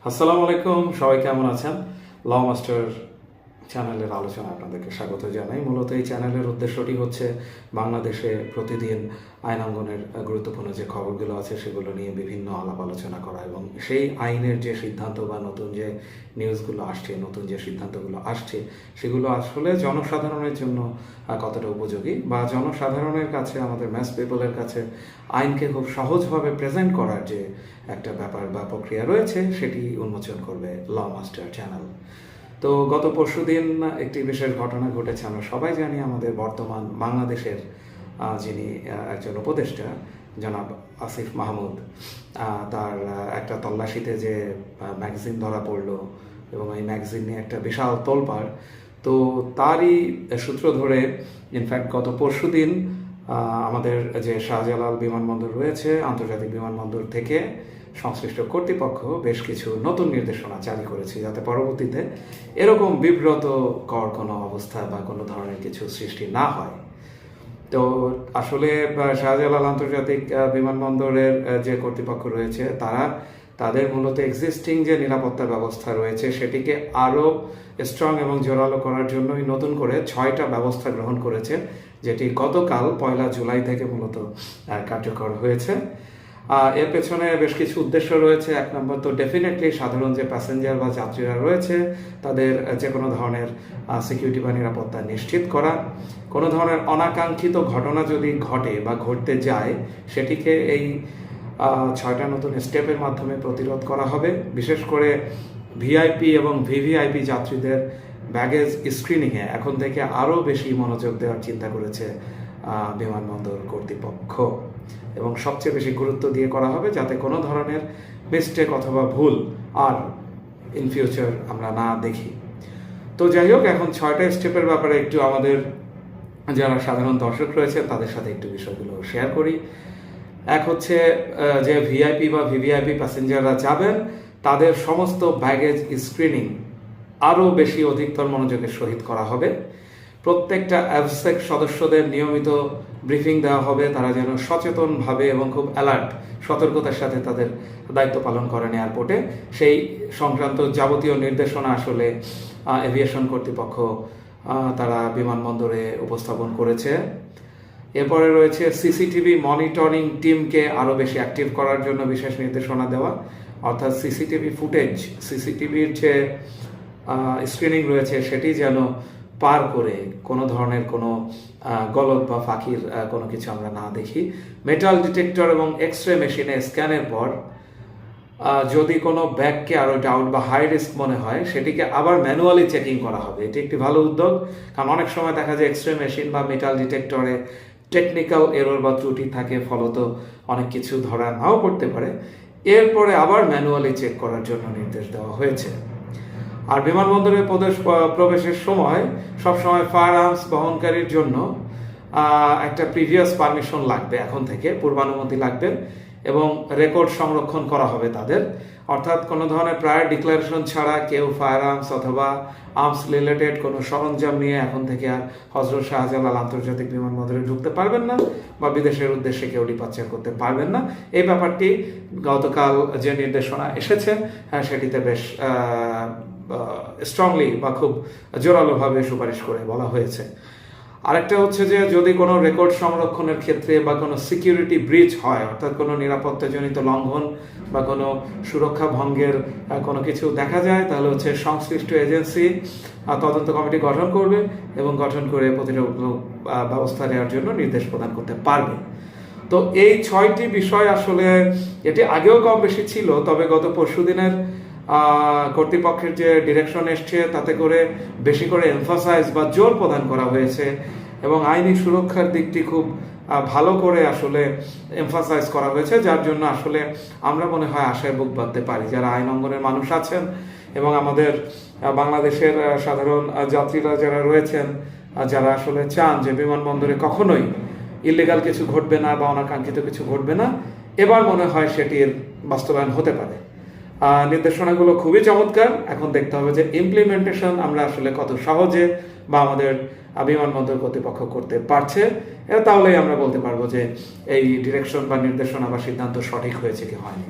আসসালামু আলাইকুম, সবাই কেমন আছেন? ল মাস্টার চ্যানেলের আলোচনা আপনাদেরকে স্বাগত জানাই। মূলত এই চ্যানেলের উদ্দেশ্যটি হচ্ছে বাংলাদেশে প্রতিদিন আইনাঙ্গনের গুরুত্বপূর্ণ যে খবরগুলো আছে সেগুলো নিয়ে বিভিন্ন আলাপ আলোচনা করা এবং সেই আইনের যে সিদ্ধান্ত বা নতুন যে নিউজগুলো আসছে, নতুন যে সিদ্ধান্তগুলো আসছে সেগুলো আসলে জনসাধারণের জন্য কতটা উপযোগী বা জনসাধারণের কাছে, আমাদের ম্যাস পিপলের কাছে আইনকে খুব সহজভাবে প্রেজেন্ট করার যে একটা ব্যাপার বা প্রক্রিয়া রয়েছে সেটি উন্মোচন করবে ল মাস্টার চ্যানেল। তো গত পরশুদিন একটি বিশেষ ঘটনা ঘটেছে। আমরা সবাই জানি আমাদের বর্তমান বাংলাদেশের যিনি একজন উপদেষ্টা জনাব আসিফ মাহমুদ, তার একটা তল্লাশিতে যে ম্যাগাজিন ধরা পড়লো এবং এই ম্যাগাজিন নিয়ে একটা বিশাল তোলপাড়। তো তারই সূত্র ধরে ইনফ্যাক্ট গত পরশুদিন আমাদের যে শাহজালাল বিমানবন্দর রয়েছে, আন্তর্জাতিক বিমানবন্দর থেকে সংশ্লিষ্ট কর্তৃপক্ষ বেশ কিছু নতুন নির্দেশনা জারি করেছে যাতে পরবর্তীতে এরকম বিব্রতকর কোনো অবস্থা বা কোনো ধরনের কিছু সৃষ্টি না হয়। তো আসলে শাহজালাল আন্তর্জাতিক বিমানবন্দরের যে কর্তৃপক্ষ রয়েছে তাদের মূলত এক্সিস্টিং যে নিরাপত্তা ব্যবস্থা রয়েছে সেটিকে আরও স্ট্রং এবং জোরালো করার জন্যই নতুন করে 6টা ব্যবস্থা গ্রহণ করেছে, যেটি গতকাল 1 জুলাই থেকে মূলত কার্যকর হয়েছে। এর পেছনে বেশ কিছু উদ্দেশ্য রয়েছে। 1 নম্বর তো ডেফিনেটলি সাধারণ যে প্যাসেঞ্জার বা যাত্রীরা রয়েছে তাদের যে কোনো ধরনের সিকিউরিটি বা নিরাপত্তা নিশ্চিত করা। কোনো ধরনের অনাকাঙ্ক্ষিত ঘটনা যদি ঘটে বা ঘটতে যায় সেটিকে এই 6টা নতুন স্টেপের মাধ্যমে প্রতিরোধ করা হবে। বিশেষ করে ভিআইপি এবং ভিভিআইপি যাত্রীদের ব্যাগেজ স্ক্রিনিংয়ে এখন থেকে আরও বেশি মনোযোগ দেওয়ার চিন্তা করেছে বিমানবন্দর কর্তৃপক্ষ এবং সবচেয়ে বেশি গুরুত্ব দিয়ে করা হবে যাতে কোনো ধরনের মিস্টেক অথবা ভুল আর ইন ফিউচার আমরা না দেখি। তো যাই হোক, এখন 6টা স্টেপের ব্যাপারে একটু আমাদের যারা সাধারণ দর্শক রয়েছে তাদের সাথে একটু বিষয়গুলো শেয়ার করি। এক হচ্ছে যে ভিআইপি বা ভিভিআইপি প্যাসেঞ্জাররা যাবেন তাদের সমস্ত ব্যাগেজ স্ক্রিনিং আরও বেশি অধিকতর মনোযোগের সহিত করা হবে। প্রত্যেকটা অ্যাবসেক সদস্যদের নিয়মিত ব্রিফিং দেওয়া হবে, তারা যেন সচেতনভাবে এবং খুব অ্যালার্ট সতর্কতার সাথে তাদের দায়িত্ব পালন করেন এয়ারপোর্টে। সেই সংক্রান্ত যাবতীয় নির্দেশনা আসলে এভিয়েশন কর্তৃপক্ষ তারা বিমানবন্দরে উপস্থাপন করেছে। এরপরে রয়েছে সিসিটিভি মনিটরিং টিমকে আরও বেশি অ্যাক্টিভ করার জন্য বিশেষ নির্দেশনা দেওয়া, অর্থাৎ সিসিটিভি ফুটেজ, সিসিটিভির যে স্ক্রিনিং রয়েছে সেটি যেন পার করে কোনো ধরনের কোনো গলত বা ফাঁকির কোনো কিছু আমরা না দেখি। মেটাল ডিটেক্টর এবং এক্সরে মেশিনে স্ক্যানের পর যদি কোনো ব্যাগকে আরও ডাউট বা হাই রিস্ক মনে হয় সেটিকে আবার ম্যানুয়ালি চেকিং করা হবে। এটি একটি ভালো উদ্যোগ, কারণ অনেক সময় দেখা যায় এক্সরে মেশিন বা মেটাল ডিটেক্টরে টেকনিক্যাল এরর বা ত্রুটি থাকে, ফলত অনেক কিছু ধরা নাও পড়তে পারে। এরপরে আবার ম্যানুয়ালি চেক করার জন্য নির্দেশ দেওয়া হয়েছে। আর বিমানবন্দরে প্রবেশের সময় সবসময় ফায়ার আর্মস বহনকারীর জন্য একটা প্রিভিয়াস পারমিশন লাগবে, এখন থেকে পূর্বানুমতি লাগবে এবং রেকর্ড সংরক্ষণ করা হবে তাদের। অর্থাৎ কোনো ধরনের প্রায়র ডিক্লারেশন ছাড়া কেউ ফায়ার আর্মস অথবা আর্মস রিলেটেড কোনো সরঞ্জাম নিয়ে এখন থেকে আর হজরত শাহজালাল আন্তর্জাতিক বিমানবন্দরে ঢুকতে পারবেন না বা বিদেশের উদ্দেশ্যে কেউ ডিপার্চার করতে পারবেন না। এই ব্যাপারটি গতকাল যে নির্দেশনা এসেছে সেটিতে বেশ স্ট্রংলি বা খুব জোরালোভাবে সুপারিশ করে বলা হয়েছে। আরেকটা হচ্ছে যে যদি কোনো রেকর্ড সংরক্ষণের ক্ষেত্রে বা কোনো সিকিউরিটি ব্রিচ হয়, অর্থাৎ কোনো নিরাপত্তাজনিত লঙ্ঘন বা কোনো সুরক্ষা ভঙ্গের কোনো কিছু দেখা যায়, তাহলে হচ্ছে সংশ্লিষ্ট এজেন্সি তদন্ত কমিটি গঠন করবে এবং গঠন করে প্রতিটা ব্যবস্থা নেওয়ার জন্য নির্দেশ প্রদান করতে পারবে। তো এই 6টি বিষয় আসলে এটি আগেও কম বেশি ছিল, তবে গত পরশুদিনের কর্তৃপক্ষের যে ডিরেকশন এসছে তাতে করে বেশি করে এমফাসাইজ বা জোর প্রদান করা হয়েছে এবং আইনি সুরক্ষার দিকটি খুব ভালো করে আসলে এমফাসাইজ করা হয়েছে, যার জন্য আসলে আমরা মনে হয় আশায় বুক বাঁধতে পারি যারা আইন অঙ্গনের মানুষ আছেন এবং আমাদের বাংলাদেশের সাধারণ যাত্রীরা যারা রয়েছেন, যারা আসলে চান যে বিমানবন্দরে কখনোই ইলিগাল কিছু ঘটবে না বা অনাকাঙ্ক্ষিত কিছু ঘটবে না, এবার মনে হয় সেটির বাস্তবায়ন হতে পারে। নির্দেশনাগুলো খুবই চমৎকার। এখন দেখতে হবে যে ইমপ্লিমেন্টেশন আমরা আসলে কত সহজে বা আমাদের বিমানবন্দর কর্তৃপক্ষ করতে পারছে, তাহলেই আমরা বলতে পারবো যে এই ডিরেকশন বা নির্দেশনা বা সিদ্ধান্ত সঠিক হয়েছে কি হয়নি।